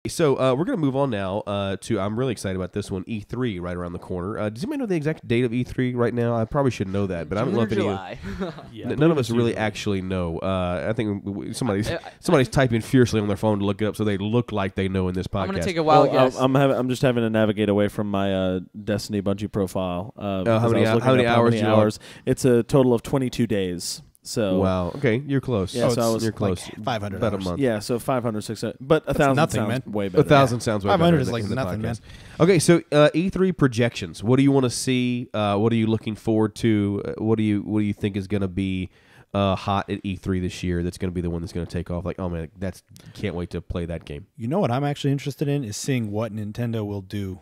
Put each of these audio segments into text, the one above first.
So we're going to move on now to, I'm really excited about this one, E3 right around the corner. Does anybody know the exact date of E3 right now? I probably should know that, but I don't know if any of none of us really actually know. I think somebody's typing fiercely on their phone to look it up so they look like they know in this podcast. I'm going to take a wild guess. I'm just having to navigate away from my Destiny Bungie profile. How many hours? It's a total of 22 days. So wow, okay, you're close. Yeah, so you're close. Like 500 about hours. a month. Yeah, so 500, 600, but 1,000 nothing, sounds man. way better. 1,000 sounds way better. 500 is like nothing, man. Okay, so E3 projections. What do you want to see? What are you looking forward to? What do you think is going to be hot at E3 this year? That's going to be the one that's going to take off. Like, oh man, can't wait to play that game. You know what I'm actually interested in is seeing what Nintendo will do.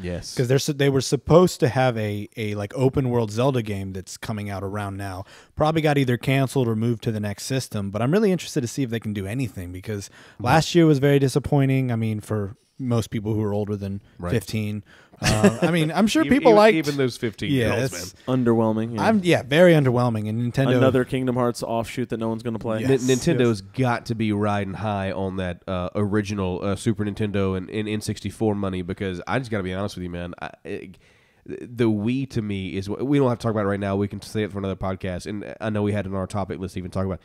Yes, because they were supposed to have a like open world Zelda game that's coming out around now. Probably got either canceled or moved to the next system. But I'm really interested to see if they can do anything, because last year was very disappointing. I mean, for most people who are older than 15. I mean, I'm sure people like even those 15-year-olds, man. Underwhelming. Yeah. Very underwhelming. And Nintendo, another Kingdom Hearts offshoot that no one's going to play. Yes, Nintendo's got to be riding high on that original Super Nintendo and N64 money, because I just got to be honest with you, man. The Wii to me is, we don't have to talk about it right now. We can say it for another podcast, and I know we had it on our topic list to even talk about.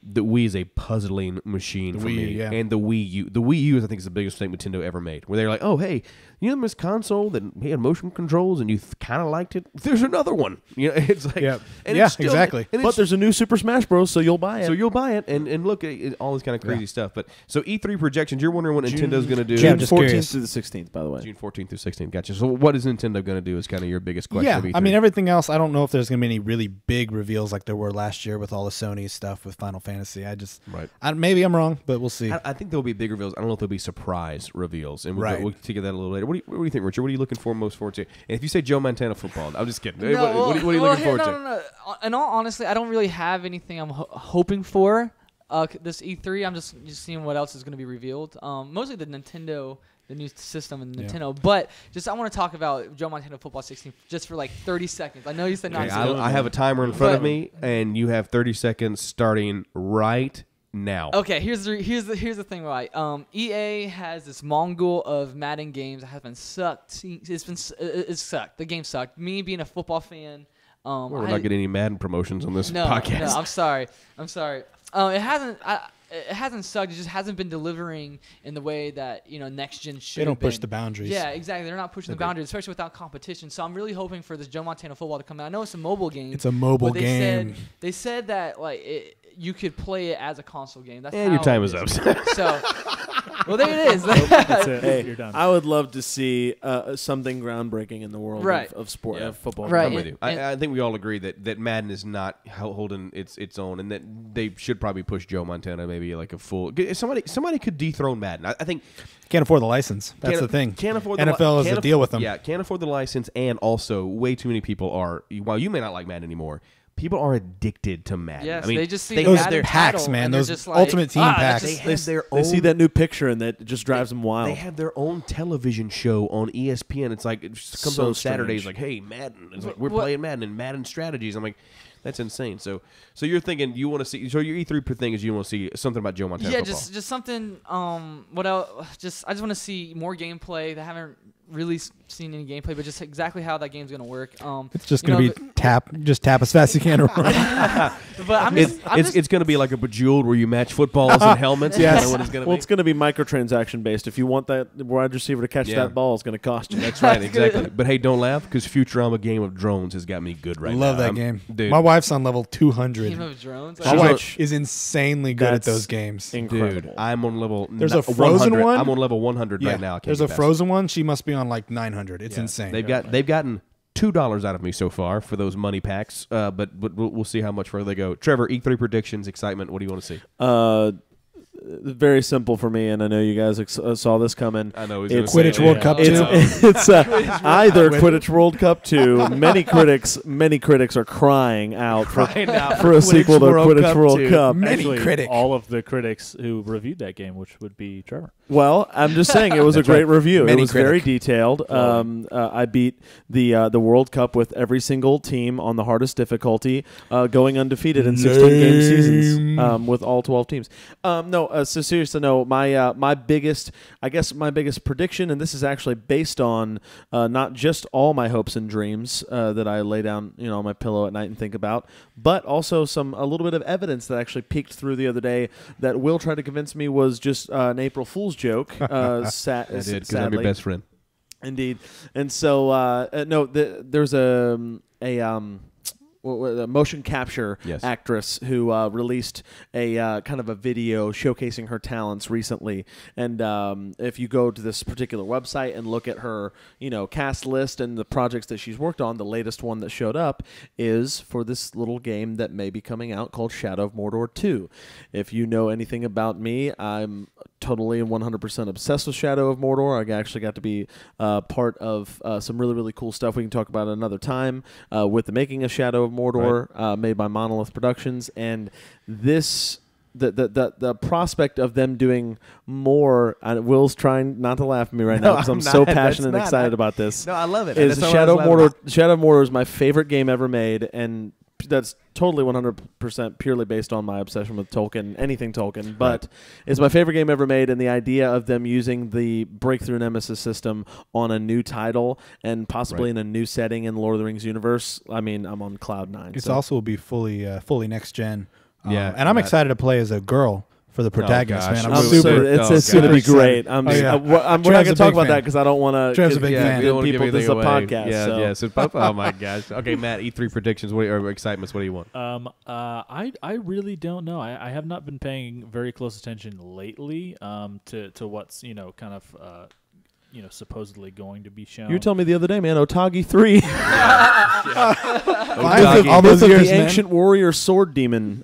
The Wii is a puzzling machine for me. Yeah. And the Wii U. The Wii U, I think, is the biggest thing Nintendo ever made. Where they're like, oh, hey, you know this console that had motion controls and you kind of liked it? There's another one. You know, it's like, exactly. But there's a new Super Smash Bros., so you'll buy it. So you'll buy it and look at all this kind of crazy stuff. But so E3 projections, you're wondering what Nintendo's going to do? June 14th through the 16th, by the way. June 14th through 16th. Gotcha. So what is Nintendo going to do is kind of your biggest question of E3. I mean, everything else, I don't know if there's going to be any really big reveals like there were last year with all the Sony stuff with Final Fantasy. Maybe I'm wrong, but we'll see. I think there'll be big reveals. I don't know if there'll be surprise reveals, and we'll take that a little later. What do you think, Richard? What are you looking most forward to? And if you say Joe Montana football, I'm just kidding. What are you looking forward to? No. In all honesty, I don't really have anything I'm hoping for this E3. I'm just seeing what else is going to be revealed. Mostly the new system and Nintendo. But I want to talk about Joe Montana Football 16 just for like 30 seconds. I know you said not. I have a timer in front of me, and you have 30 seconds starting right now. Okay, here's the thing, right? EA has this Mongol of Madden games that have been sucked. It's sucked. The game sucked. Me being a football fan, we're not getting any Madden promotions on this podcast. No, I'm sorry. It hasn't sucked. It just hasn't been delivering in the way that next gen should. They don't push the boundaries. Yeah, exactly. They're not pushing the boundaries, especially without competition. So I'm really hoping for this Joe Montana football to come out. I know it's a mobile game. It's a mobile game. They said that you could play it as a console game. That's and your time is up. So, well, there it is. That's it. Hey, you're done. I would love to see something groundbreaking in the world of sport, of football. Right. I'm with you. I think we all agree that Madden is not holding its own, and that they should probably push Joe Montana maybe like a full. Somebody could dethrone Madden. I think can't afford the license. That's the thing. Can't afford. NFL has to deal with them. Yeah, can't afford the license, and also way too many people are. While you may not like Madden anymore, people are addicted to Madden. Yes, I mean, they just see those Madden hacks, man. Those Ultimate Team packs. They see that new picture and that just drives them wild. They have their own television show on ESPN. It's like it just comes on Saturdays. Like, hey, Madden. It's like we're playing Madden and Madden strategies. I'm like, that's insane. So you're thinking you want to see. So your E3 thing is you want to see something about Joe Montana. Yeah, football. just something. What else? I just want to see more gameplay. They haven't really seen any gameplay, but just exactly how that game's gonna work. It's just gonna be tap as fast as you can. But it's gonna be like a Bejeweled where you match footballs and helmets. Yes. What it's gonna it's gonna be microtransaction based. If you want that wide receiver to catch that ball, it's gonna cost you. That's right, exactly. But hey, don't laugh, because Futurama Game of Drones has got me good right now. Love that game, dude. My wife's on level 200. Game of Drones. My wife is insanely good at those games. Incredible. Dude, I'm on level. There's a Frozen 100. one. I'm on level 100 right now. There's a Frozen one. She must be on like 900. It's insane. They've gotten $2 out of me so far for those money packs, but we'll see how much further they go. Trevor, E3 predictions, excitement. What do you want to see? very simple for me, and I know you guys saw this coming. I know it's Quidditch World Cup 2. It's either Quidditch World Cup 2. Many critics are crying out for a sequel to Quidditch World Cup. All of the critics who reviewed that game, which would be Trevor. Well, I'm just saying it was a great review. It was very detailed. I beat the World Cup with every single team on the hardest difficulty, going undefeated in 16-game seasons with all 12 teams. So seriously, no. My biggest prediction, and this is actually based on not just all my hopes and dreams that I lay down, on my pillow at night and think about, but also a little bit of evidence that actually peeked through the other day that Will tried to convince me was just an April Fool's joke. I did, because I'm your best friend. Indeed. And so there's a motion capture actress who released a kind of a video showcasing her talents recently. And if you go to this particular website and look at her, cast list and the projects that she's worked on, the latest one that showed up is for this little game that may be coming out called Shadow of Mordor 2. If you know anything about me, I'm totally and 100% obsessed with Shadow of Mordor. I actually got to be part of some really, really cool stuff we can talk about another time with the making of Shadow of Mordor, made by Monolith Productions, and this the prospect of them doing more. Will's trying not to laugh at me right now because I'm so passionate and excited about this. No, I love it. Is Shadow of Mordor? Shadow of Mordor is my favorite game ever made, and that's totally 100% purely based on my obsession with Tolkien, anything Tolkien. But it's my favorite game ever made, and the idea of them using the Breakthrough Nemesis system on a new title and possibly in a new setting in Lord of the Rings universe, I mean, I'm on cloud nine. It also will be fully next gen. And I'm excited to play as a girl for the protagonist, man. It's going to be great. We're not going to talk about that because I don't want to give people this a podcast. So oh my gosh. Okay, Matt, E3 predictions or excitements. What do you want? I really don't know. I have not been paying very close attention lately to what's kind of supposedly going to be shown. You were telling me the other day, man, Otagi 3. All those years, the Ancient Warrior Sword Demon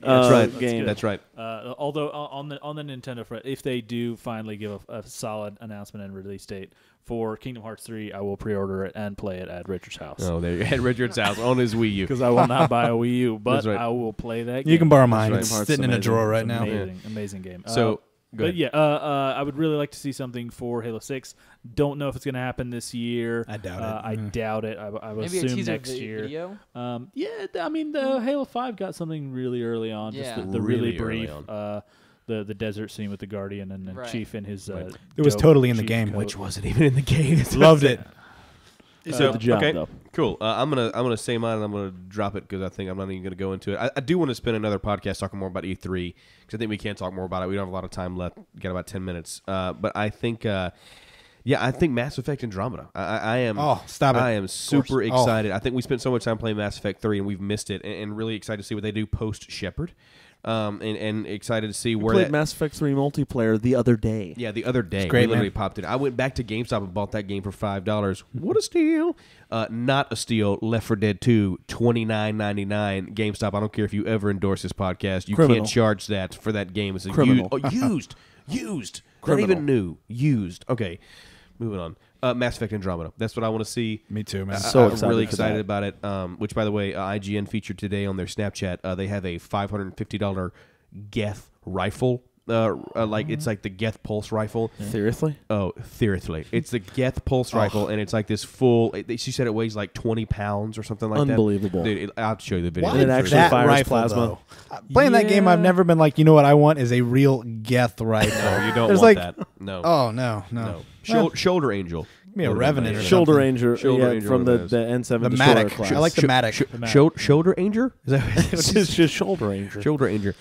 game. That's right. Although on the Nintendo front, if they do finally give a solid announcement and release date for Kingdom Hearts 3, I will pre-order it and play it at Richard's house. Oh, there you go. At Richard's house on his Wii U. Because I will not buy a Wii U, but I will play that game. You can borrow mine. It's sitting in a drawer right now. Amazing game. So... But I would really like to see something for Halo 6. Don't know if it's going to happen this year. I doubt it. I doubt it. I would Maybe assume a teaser next year. Video? I mean, the Halo 5 got something really early on. Yeah. Just the really brief, the desert scene with the Guardian and the Chief in his. It was totally in the game, which wasn't even in the game. Loved it. So the job, though. Cool. I'm gonna say mine, and I'm gonna drop it because I think I'm not even gonna go into it. I do want to spend another podcast talking more about E3 because I think we can talk more about it. We don't have a lot of time left. We got about 10 minutes. But I think, I think Mass Effect Andromeda. I am. Oh, stop it! I am super excited. I think we spent so much time playing Mass Effect 3 and we've missed it, and really excited to see what they do post Shepard. And excited to see where played Mass Effect 3 multiplayer the other day. Yeah, the other day. It's great, we literally popped it. I went back to GameStop and bought that game for $5. What a steal! Not a steal. Left 4 Dead 2, $29.99. GameStop. I don't care if you ever endorse this podcast. You can't charge that for that game. It's used. Not even new. Used. Okay, moving on. Mass Effect Andromeda. That's what I want to see. Me too, man. I'm really excited about it. Which, by the way, IGN featured today on their Snapchat. They have a $550 Geth rifle. It's like the Geth Pulse rifle. Seriously? Oh, seriously. It's the Geth Pulse rifle, and it's like this full. She said it weighs like 20 pounds or something like Unbelievable. that. Dude, I'll show you the video. And it actually fires plasma. Playing that game, I've never been like, you know what I want is a real Geth rifle. No, you don't want that. No. Oh, no. Shoulder Angel. Give me a Revenant or Shoulder Angel from the N7 the Destroyer Matic. class. I like the Matic. Shoulder Angel? Is that it's just Shoulder Angel. Shoulder Angel.